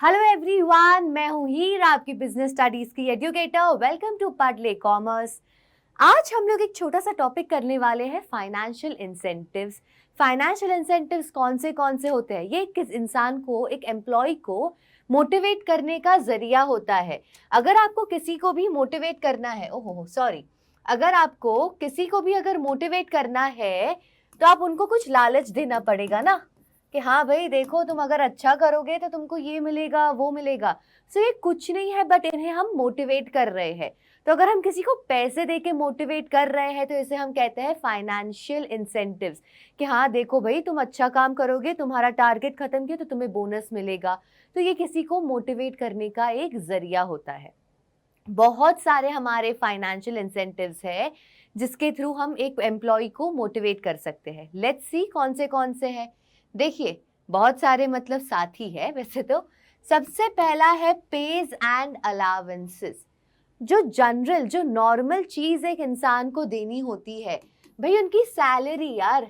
Hello everyone, मैं हूं हीर, आपकी बिजनेस स्टडीज की एजुकेटर। वेलकम टू पाडले कॉमर्स। आज हम लोग एक छोटा सा टॉपिक करने वाले हैं, फाइनेंशियल इंसेंटिव्स। फाइनेंशियल इंसेंटिव्स कौन से होते हैं? ये किस इंसान को, एक एम्प्लॉय को मोटिवेट करने का जरिया होता है। अगर आपको किसी को भी मोटिवेट करना है, ओहो सॉरी, अगर आपको किसी को भी अगर मोटिवेट करना है तो आप उनको कुछ लालच देना पड़ेगा ना, कि हाँ भाई देखो, तुम अगर अच्छा करोगे तो तुमको ये मिलेगा वो मिलेगा। सो ये कुछ नहीं है, बट इन्हें हम मोटिवेट कर रहे हैं। तो अगर हम किसी को पैसे दे के मोटिवेट कर रहे हैं तो इसे हम कहते हैं फाइनेंशियल इंसेंटिव्स, कि हाँ देखो भाई, तुम अच्छा काम करोगे, तुम्हारा टारगेट खत्म किया तो तुम्हें बोनस मिलेगा। तो ये किसी को मोटिवेट करने का एक जरिया होता है। बहुत सारे हमारे फाइनेंशियल इंसेंटिव्स है जिसके थ्रू हम एक एम्प्लॉय को मोटिवेट कर सकते हैं। लेट्स सी कौन से हैं। देखिए, बहुत सारे मतलब साथी है वैसे तो। सबसे पहला है पेज एंड अलावेंसेस। जो नॉर्मल चीज एक इंसान को देनी होती है, भाई उनकी सैलरी यार,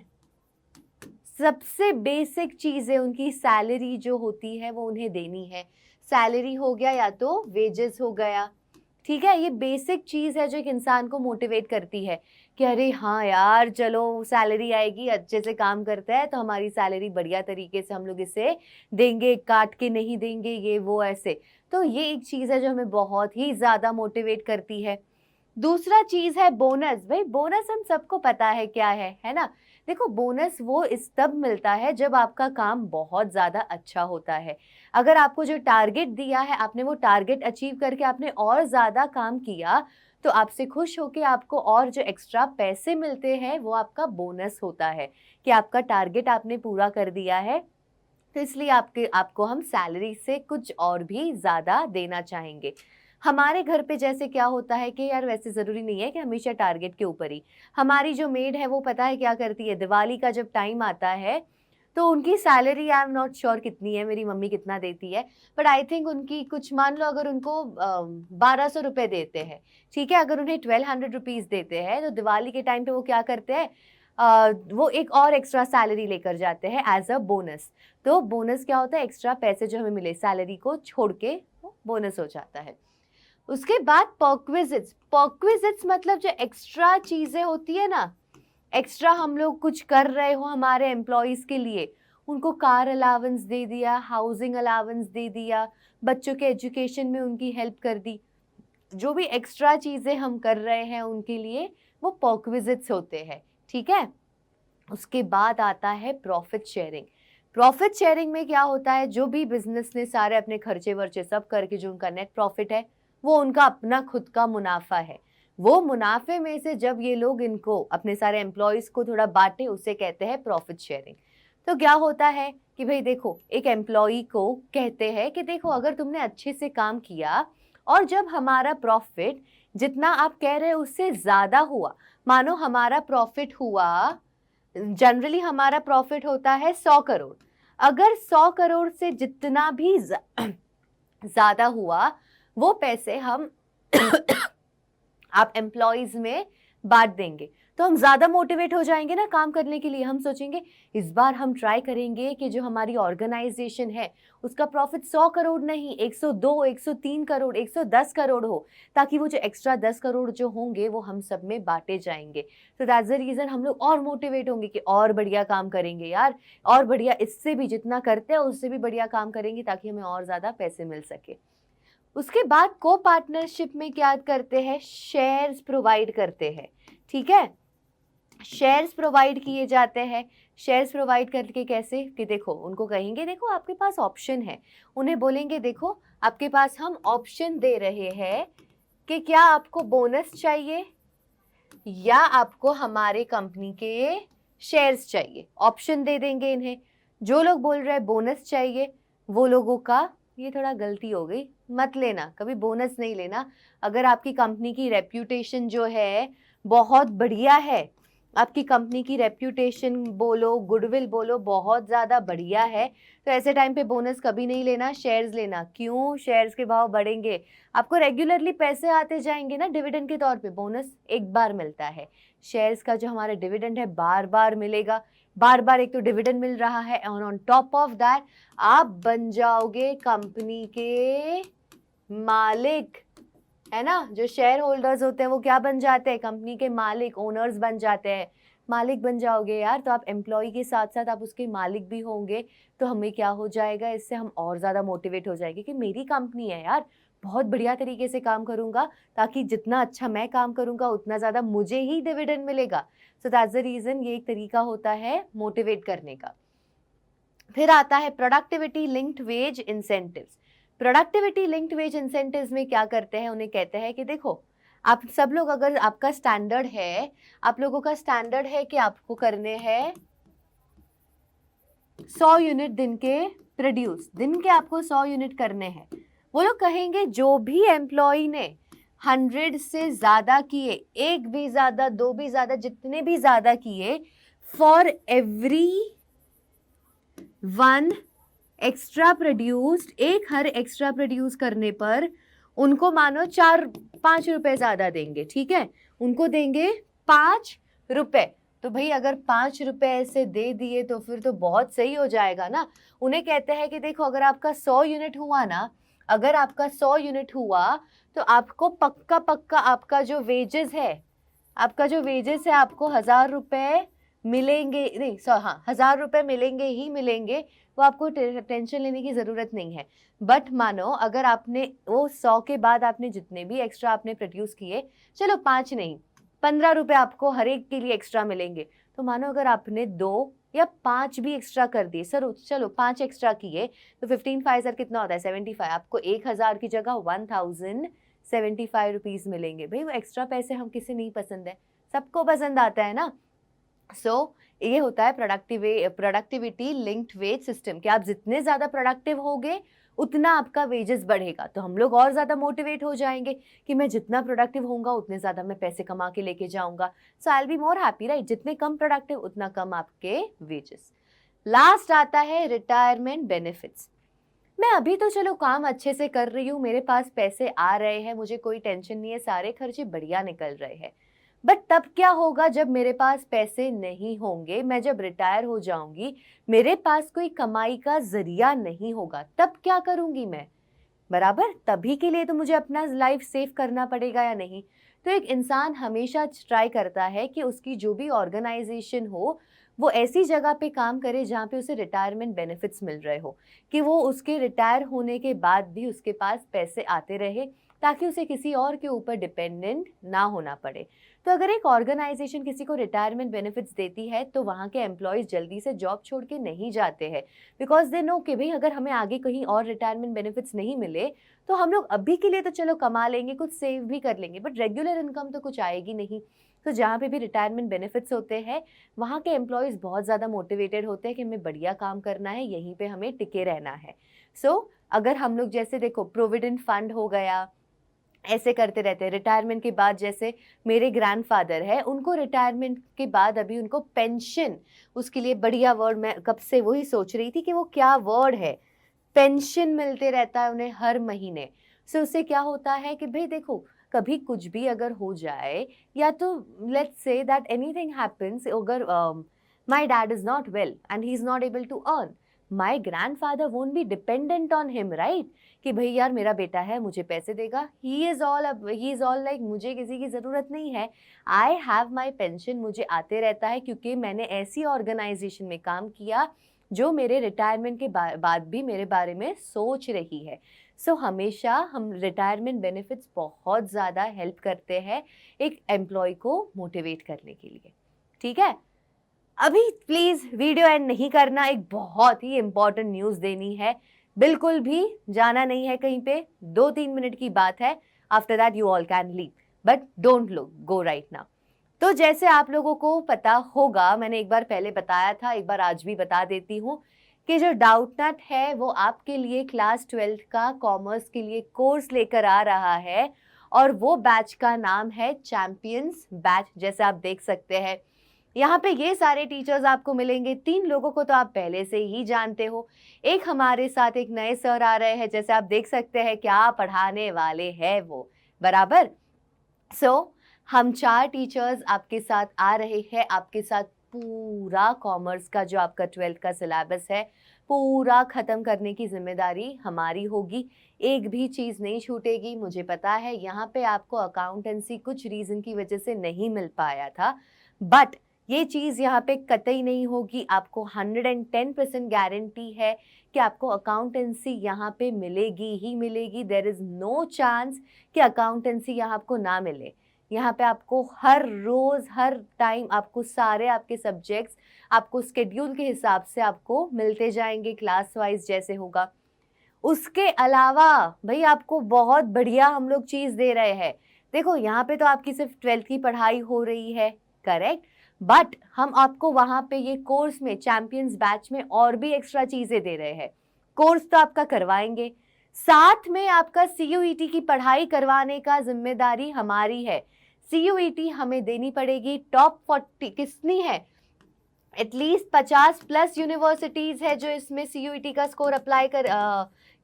सबसे बेसिक चीज है, उनकी सैलरी जो होती है वो उन्हें देनी है। सैलरी हो गया या तो वेजेस हो गया, ठीक है। ये बेसिक चीज है जो एक इंसान को मोटिवेट करती है कि अरे हाँ यार, चलो सैलरी आएगी, अच्छे से काम करता है तो हमारी सैलरी बढ़िया तरीके से हम लोग इसे देंगे, काट के नहीं देंगे, ये वो ऐसे। तो ये एक चीज है जो हमें बहुत ही ज्यादा मोटिवेट करती है। दूसरा चीज है बोनस। भाई बोनस हम सबको पता है क्या है ना। देखो, बोनस वो इस तब मिलता है जब आपका काम बहुत ज्यादा अच्छा होता है। अगर आपको जो टारगेट दिया है, आपने वो टारगेट अचीव करके आपने और ज्यादा काम किया, तो आपसे खुश होके आपको और जो एक्स्ट्रा पैसे मिलते हैं वो आपका बोनस होता है, कि आपका टारगेट आपने पूरा कर दिया है। तो इसलिए आपको हम सैलरी से कुछ और भी ज्यादा देना चाहेंगे। हमारे घर पे जैसे क्या होता है कि यार, वैसे जरूरी नहीं है कि हमेशा टारगेट के ऊपर ही। हमारी जो मेड है वो पता है क्या करती है, दिवाली का जब टाइम आता है तो उनकी salary, I am not sure कितनी है, मेरी मम्मी कितना देती है, बट आई थिंक उनकी कुछ, मान लो अगर उनको 1200 रुपये देते हैं, ठीक है, अगर उन्हें 1200 रुपीज देते हैं तो दिवाली के टाइम पे वो क्या करते हैं, वो एक और एक्स्ट्रा सैलरी लेकर जाते हैं एज अ बोनस। तो बोनस क्या होता है, एक्स्ट्रा पैसे जो हमें मिले सैलरी को छोड़ के वो बोनस हो जाता है। उसके बाद पर्क्विजिट्स। पर्क्विजिट्स मतलब जो एक्स्ट्रा चीजें होती है ना, एक्स्ट्रा हम लोग कुछ कर रहे हो हमारे एम्प्लॉयज के लिए, उनको कार अलावेंस दे दिया, हाउसिंग अलावेंस दे दिया, बच्चों के एजुकेशन में उनकी हेल्प कर दी, जो भी एक्स्ट्रा चीजें हम कर रहे हैं उनके लिए, वो पर्क्विजिट्स होते हैं, ठीक है। उसके बाद आता है प्रॉफिट शेयरिंग। प्रॉफिट शेयरिंग में क्या होता है, जो भी बिजनेस ने सारे अपने खर्चे वर्चे सब करके जो उनका नेट प्रॉफिट है वो उनका अपना खुद का मुनाफा है। वो मुनाफे में से जब ये लोग इनको, अपने सारे एम्प्लॉयज को थोड़ा बांटे, उसे कहते हैं प्रॉफिट शेयरिंग। तो क्या होता है कि भाई देखो, एक एम्प्लॉय को कहते हैं कि देखो, अगर तुमने अच्छे से काम किया और जब हमारा प्रॉफिट जितना आप कह रहे हो उससे ज्यादा हुआ, मानो हमारा प्रॉफिट हुआ, जनरली हमारा प्रॉफिट होता है 100 करोड़, अगर 100 करोड़ से जितना भी ज्यादा हुआ, वो पैसे हम आप एम्प्लॉयज में बांट देंगे। तो हम ज्यादा मोटिवेट हो जाएंगे ना काम करने के लिए। हम सोचेंगे इस बार हम ट्राई करेंगे कि जो हमारी ऑर्गेनाइजेशन है उसका प्रॉफिट 100 करोड़ नहीं, 102, 103 करोड़, 110 करोड़ हो, ताकि वो जो एक्स्ट्रा 10 करोड़ जो होंगे वो हम सब में बांटे जाएंगे। तो दैट्स द रीजन हम लोग और मोटिवेट होंगे कि और बढ़िया काम करेंगे यार, और बढ़िया, इससे भी जितना करते हैं उससे भी बढ़िया काम करेंगे ताकि हमें और ज्यादा पैसे मिल सके। उसके बाद को पार्टनरशिप में क्या करते हैं, शेयर्स प्रोवाइड करते हैं, ठीक है। शेयर्स प्रोवाइड किए जाते हैं। शेयर्स प्रोवाइड करके कैसे, कि देखो उनको कहेंगे देखो आपके पास ऑप्शन है, उन्हें बोलेंगे देखो आपके पास हम ऑप्शन दे रहे हैं कि क्या आपको बोनस चाहिए या आपको हमारे कंपनी के शेयर्स चाहिए। ऑप्शन दे देंगे इन्हें। जो लोग बोल रहे हैं बोनस चाहिए, वो लोगों का, ये थोड़ा गलती हो गई, मत लेना, कभी बोनस नहीं लेना। अगर आपकी कंपनी की रेप्यूटेशन जो है बहुत बढ़िया है, आपकी कंपनी की रेप्यूटेशन बोलो, गुडविल बोलो, बहुत ज़्यादा बढ़िया है, तो ऐसे टाइम पे बोनस कभी नहीं लेना, शेयर्स लेना। क्यों? शेयर्स के भाव बढ़ेंगे, आपको रेगुलरली पैसे आते जाएंगे ना डिविडेंड के तौर पे। बोनस एक बार मिलता है, शेयर्स का जो हमारा डिविडेंड है बार बार मिलेगा। बार बार एक तो डिविडेंड मिल रहा है, और ऑन टॉप ऑफ दैट आप बन जाओगे कंपनी के मालिक, है ना। जो शेयर होल्डर्स होते हैं वो क्या बन जाते हैं, कंपनी के मालिक, ओनर्स बन जाते हैं। मालिक बन जाओगे यार, तो आप एम्प्लॉय के साथ साथ आप उसके मालिक भी होंगे। तो हमें क्या हो जाएगा, इससे हम और ज़्यादा मोटिवेट हो जाएंगे कि मेरी कंपनी है यार, बहुत बढ़िया तरीके से काम करूंगा, ताकि जितना अच्छा मैं काम करूंगा उतना ज़्यादा मुझे ही डिविडेंड मिलेगा। सो दैट्स द रीज़न, ये एक तरीका होता है मोटिवेट करने का। फिर आता है productivity linked wage incentives. Productivity linked wage incentives में क्या करते हैं, उन्हें कहते हैं कि देखो आप सब लोग, अगर आपका स्टैंडर्ड है, आप लोगों का स्टैंडर्ड है कि आपको करने हैं 100 यूनिट दिन के प्रोड्यूस, दिन के आपको 100 यूनिट करने हैं। वो लोग कहेंगे जो भी एम्प्लॉय ने 100 से ज़्यादा किए, एक भी ज़्यादा, दो भी ज़्यादा, जितने भी ज़्यादा किए, फॉर एवरी 1 एक्स्ट्रा प्रोड्यूस्ड, एक हर एक्स्ट्रा प्रोड्यूस करने पर उनको मानो 4-5 रुपए ज़्यादा देंगे, ठीक है, उनको देंगे 5 रुपए। तो भाई अगर 5 रुपए ऐसे दे दिए तो फिर तो बहुत सही हो जाएगा ना। उन्हें कहते हैं कि देखो अगर आपका 100 यूनिट हुआ ना, अगर आपका 100 यूनिट हुआ तो आपको पक्का पक्का आपका जो वेजेस है, आपका जो वेजेस है आपको 1000 रुपए मिलेंगे, नहीं हाँ 1000 रुपए मिलेंगे ही मिलेंगे, वो आपको टेंशन लेने की ज़रूरत नहीं है। बट मानो अगर आपने वो 100 के बाद आपने जितने भी एक्स्ट्रा आपने प्रोड्यूस किए, चलो 5 नहीं 15 रुपए आपको हर एक के लिए एक्स्ट्रा मिलेंगे। तो मानो अगर आपने 2 या 5 भी एक्स्ट्रा कर दिए, सर चलो 5 एक्स्ट्रा किए, तो 15 5 सर कितना होता है 75, आपको 1000 की जगह 1075 रुपीज़ मिलेंगे। भाई वो एक्स्ट्रा पैसे हम किसे नहीं पसंद है, सबको पसंद आता है ना। ये होता है प्रोडक्टिविटी लिंक्ड वेज सिस्टम, कि आप जितने ज़्यादा प्रोडक्टिव होगे उतना आपका वेजेस बढ़ेगा। तो हम लोग और ज़्यादा मोटिवेट हो जाएंगे कि मैं जितना प्रोडक्टिव होऊंगा उतने ज़्यादा मैं पैसे कमा के लेके जाऊंगा। So I will be more happy, right. जितने कम प्रोडक्टिव उतना कम आपके वेजेस। लास्ट आता है रिटायरमेंट बेनिफिट्स। मैं अभी तो चलो काम अच्छे से कर रही हूँ, मेरे पास पैसे आ रहे हैं, मुझे कोई टेंशन नहीं है, सारे खर्चे बढ़िया निकल रहे हैं। बट तब क्या होगा जब मेरे पास पैसे नहीं होंगे, मैं जब रिटायर हो जाऊंगी, मेरे पास कोई कमाई का जरिया नहीं होगा, तब क्या करूंगी मैं, बराबर। तभी के लिए तो मुझे अपना लाइफ सेव करना पड़ेगा या नहीं। तो एक इंसान हमेशा ट्राई करता है कि उसकी जो भी ऑर्गेनाइजेशन हो वो ऐसी जगह पे काम करे जहाँ पे उसे रिटायरमेंट बेनिफिट्स मिल रहे हो, कि वो उसके रिटायर होने के बाद भी उसके पास पैसे आते रहे, ताकि उसे किसी और के ऊपर डिपेंडेंट ना होना पड़े। तो अगर एक ऑर्गेनाइजेशन किसी को रिटायरमेंट बेनिफिट्स देती है तो वहाँ के एम्प्लॉयज़ जल्दी से जॉब छोड़ के नहीं जाते हैं, बिकॉज दे नो कि भाई अगर हमें आगे कहीं और रिटायरमेंट बेनिफिट्स नहीं मिले तो हम लोग अभी के लिए तो चलो कमा लेंगे, कुछ सेव भी कर लेंगे, बट रेगुलर इनकम तो कुछ आएगी नहीं। तो जहाँ पे भी रिटायरमेंट बेनिफिट्स होते हैं वहाँ के एम्प्लॉयज़ बहुत ज़्यादा मोटिवेटेड होते हैं कि हमें बढ़िया काम करना है, यहीं पे हमें टिके रहना है। अगर हम लोग जैसे देखो प्रोविडेंट फंड हो गया, ऐसे करते रहते हैं। रिटायरमेंट के बाद जैसे मेरे ग्रैंडफादर है, उनको रिटायरमेंट के बाद अभी उनको पेंशन, उसके लिए बढ़िया वर्ड, मैं कब से वही सोच रही थी कि वो क्या वर्ड है, पेंशन मिलते रहता है उन्हें हर महीने। उससे क्या होता है कि भाई देखो कभी कुछ भी अगर हो जाए, या तो let's say that anything happens, अगर my dad is not well and he is not able to earn, my grandfather won't be dependent on him, right. कि भाई यार मेरा बेटा है, मुझे पैसे देगा, ही इज़ ऑल लाइक मुझे किसी की ज़रूरत नहीं है, आई हैव माई पेंशन, मुझे आते रहता है क्योंकि मैंने ऐसी ऑर्गेनाइजेशन में काम किया जो मेरे रिटायरमेंट के बाद भी मेरे बारे में सोच रही है। हमेशा हम रिटायरमेंट बेनिफिट्स बहुत ज़्यादा हेल्प करते हैं एक एम्प्लॉय को मोटिवेट करने के लिए, ठीक है। अभी प्लीज़ वीडियो एंड नहीं करना, एक बहुत ही इंपॉर्टेंट न्यूज़ देनी है, बिल्कुल भी जाना नहीं है कहीं पे, 2-3 मिनट की बात है, after that you all can leave, but don't go right now. तो जैसे आप लोगों को पता होगा, मैंने एक बार पहले बताया था, एक बार आज भी बता देती हूँ, कि जो डाउटनट है वो आपके लिए क्लास 12th का कॉमर्स के लिए कोर्स लेकर आ रहा है, और वो बैच का नाम है चैंपियंस बैच। जैसे आप देख सकते हैं यहाँ पे ये सारे टीचर्स आपको मिलेंगे। 3 लोगों को तो आप पहले से ही जानते हो, एक हमारे साथ एक नए सर आ रहे हैं, जैसे आप देख सकते हैं क्या पढ़ाने वाले हैं वो, बराबर। हम 4 टीचर्स आपके साथ आ रहे हैं, आपके साथ पूरा कॉमर्स का जो आपका 12th का सिलेबस है पूरा ख़त्म करने की जिम्मेदारी हमारी होगी। एक भी चीज़ नहीं छूटेगी। मुझे पता है यहाँ पे आपको अकाउंटेंसी कुछ रीज़न की वजह से नहीं मिल पाया था, बट ये चीज़ यहाँ पे कतई नहीं होगी। आपको 110% गारंटी है कि आपको अकाउंटेंसी यहाँ पे मिलेगी ही मिलेगी। देयर इज़ नो चांस कि अकाउंटेंसी यहाँ आपको ना मिले। यहाँ पे आपको हर रोज़ हर टाइम आपको सारे आपके सब्जेक्ट्स आपको स्केड्यूल के हिसाब से आपको मिलते जाएंगे, क्लास वाइज जैसे होगा। उसके अलावा भाई आपको बहुत बढ़िया हम लोग चीज़ दे रहे हैं। देखो यहाँ पे तो आपकी सिर्फ 12th की पढ़ाई हो रही है, करेक्ट, बट हम आपको वहाँ पे ये कोर्स में चैंपियंस बैच में और भी एक्स्ट्रा चीज़ें दे रहे हैं। कोर्स तो आपका करवाएंगे, साथ में आपका CUET की पढ़ाई करवाने का जिम्मेदारी हमारी है। CUET हमें देनी पड़ेगी। टॉप 40 कितनी है, एटलीस्ट 50+ यूनिवर्सिटीज़ है जो इसमें CUET का स्कोर अप्लाई कर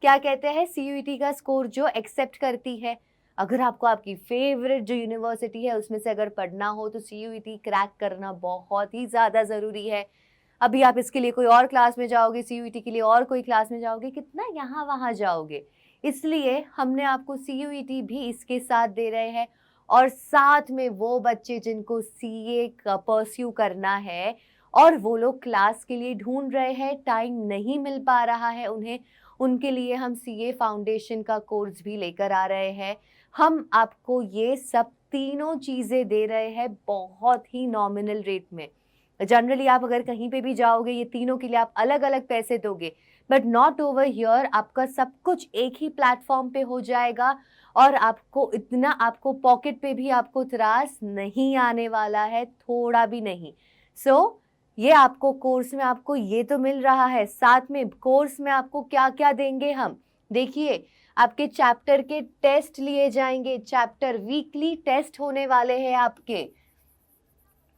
क्या कहते हैं CUET का स्कोर जो एक्सेप्ट करती है। अगर आपको आपकी फेवरेट जो यूनिवर्सिटी है उसमें से अगर पढ़ना हो तो CUET क्रैक करना बहुत ही ज़्यादा ज़रूरी है। अभी आप इसके लिए कोई और क्लास में जाओगे, CUET के लिए और कोई क्लास में जाओगे, कितना यहाँ वहाँ जाओगे। इसलिए हमने आपको CUET भी इसके साथ दे रहे हैं। और साथ में वो बच्चे जिनको CA का परस्यू करना है और वो लोग क्लास के लिए ढूंढ रहे हैं, टाइम नहीं मिल पा रहा है उन्हें, उनके लिए हम CA फाउंडेशन का कोर्स भी लेकर आ रहे हैं। हम आपको ये सब तीनों चीज़ें दे रहे हैं बहुत ही नॉमिनल रेट में। जनरली आप अगर कहीं पे भी जाओगे ये तीनों के लिए आप अलग अलग पैसे दोगे, बट नॉट ओवर हियर। आपका सब कुछ एक ही प्लेटफॉर्म पे हो जाएगा और आपको इतना आपको पॉकेट पे भी आपको त्रास नहीं आने वाला है, थोड़ा भी नहीं। सो ये आपको कोर्स में आपको ये तो मिल रहा है, साथ में कोर्स में आपको क्या क्या देंगे हम देखिए। आपके चैप्टर के टेस्ट लिए जाएंगे, चैप्टर वीकली टेस्ट होने वाले हैं आपके।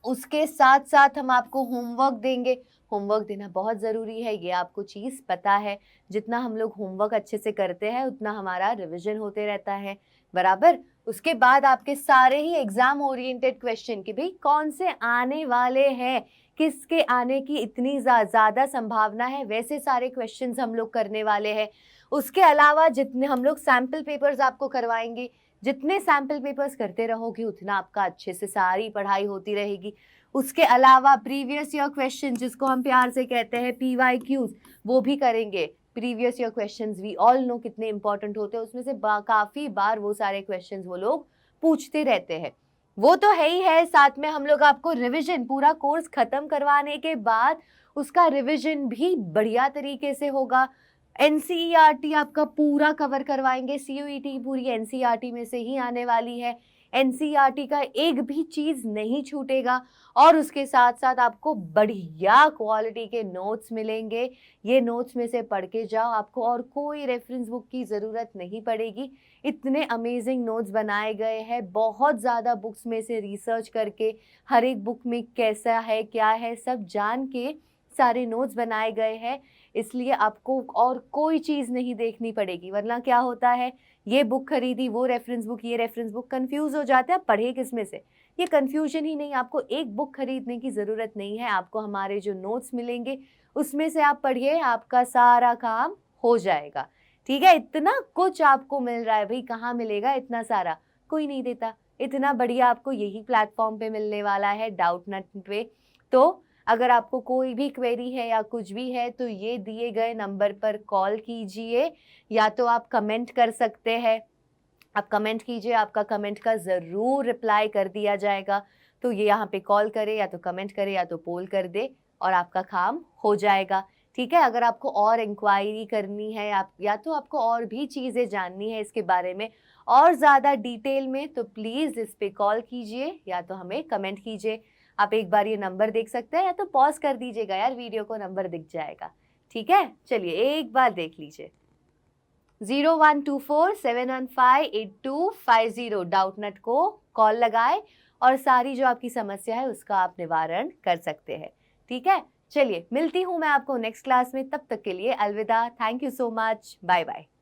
उसके साथ साथ हम आपको होमवर्क देंगे। होमवर्क देना बहुत ज़रूरी है, ये आपको चीज़ पता है। जितना हम लोग होमवर्क अच्छे से करते हैं उतना हमारा रिवीजन होते रहता है, बराबर। उसके बाद आपके सारे ही एग्ज़ाम ओरिएंटेड क्वेश्चन कि भाई कौन से आने वाले हैं, किसके आने की इतनी ज़्यादा संभावना है, वैसे सारे क्वेश्चंस हम लोग करने वाले हैं। उसके अलावा जितने हम लोग सैम्पल पेपर्स आपको करवाएंगे, जितने सैम्पल पेपर्स करते रहोगे उतना आपका अच्छे से सारी पढ़ाई होती रहेगी। उसके अलावा प्रीवियस ईयर क्वेश्चन जिसको हम प्यार से कहते हैं PYQs, वो भी करेंगे। Previous year questions we all know कितने इंपॉर्टेंट होते हैं, उसमें से काफ़ी बार वो सारे क्वेश्चंस वो लोग पूछते रहते हैं, वो तो है ही है। साथ में हम लोग आपको रिविजन, पूरा कोर्स ख़त्म करवाने के बाद उसका रिविजन भी बढ़िया तरीके से होगा। NCERT आपका पूरा कवर करवाएंगे। CUET पूरी NCERT में से ही आने वाली है। NCERT का एक भी चीज़ नहीं छूटेगा और उसके साथ साथ आपको बढ़िया क्वालिटी के नोट्स मिलेंगे। ये नोट्स में से पढ़ के जाओ, आपको और कोई रेफरेंस बुक की ज़रूरत नहीं पड़ेगी। इतने अमेजिंग नोट्स बनाए गए हैं, बहुत ज़्यादा बुक्स में से रिसर्च करके हर एक बुक में कैसा है क्या है सब जान के सारे नोट्स बनाए गए हैं। इसलिए आपको और कोई चीज़ नहीं देखनी पड़ेगी, वरना क्या होता है ये बुक खरीदी, वो रेफरेंस बुक, ये रेफरेंस बुक, कंफ्यूज हो जाते हैं पढ़े किस में से। ये कंफ्यूजन ही नहीं, आपको एक बुक खरीदने की ज़रूरत नहीं है। आपको हमारे जो नोट्स मिलेंगे उसमें से आप पढ़िए, आपका सारा काम हो जाएगा। ठीक है, इतना कुछ आपको मिल रहा है भाई, कहाँ मिलेगा इतना सारा, कोई नहीं देता। इतना बढ़िया आपको यही प्लेटफॉर्म पे मिलने वाला है, डाउटनट पे। तो अगर आपको कोई भी क्वेरी है या कुछ भी है तो ये दिए गए नंबर पर कॉल कीजिए, या तो आप कमेंट कर सकते हैं। आप कमेंट कीजिए, आपका कमेंट का ज़रूर रिप्लाई कर दिया जाएगा। तो ये यहाँ पे कॉल करे या तो कमेंट करे या तो पोल कर दे और आपका काम हो जाएगा। ठीक है, अगर आपको और इंक्वायरी करनी है या तो आपको और भी चीज़ें जाननी है इसके बारे में और ज़्यादा डिटेल में, तो प्लीज़ इस पे कॉल कीजिए या तो हमें कमेंट कीजिए। आप एक बार ये नंबर देख सकते हैं या तो पॉज कर दीजिएगा यार, वीडियो को नंबर दिख जाएगा। ठीक है, चलिए एक बार देख लीजिए। 0124-715-8250 डाउटनट को कॉल लगाए और सारी जो आपकी समस्या है उसका आप निवारण कर सकते हैं। ठीक है, चलिए मिलती हूँ मैं आपको नेक्स्ट क्लास में, तब तक के लिए अलविदा। Thank you so much, bye bye.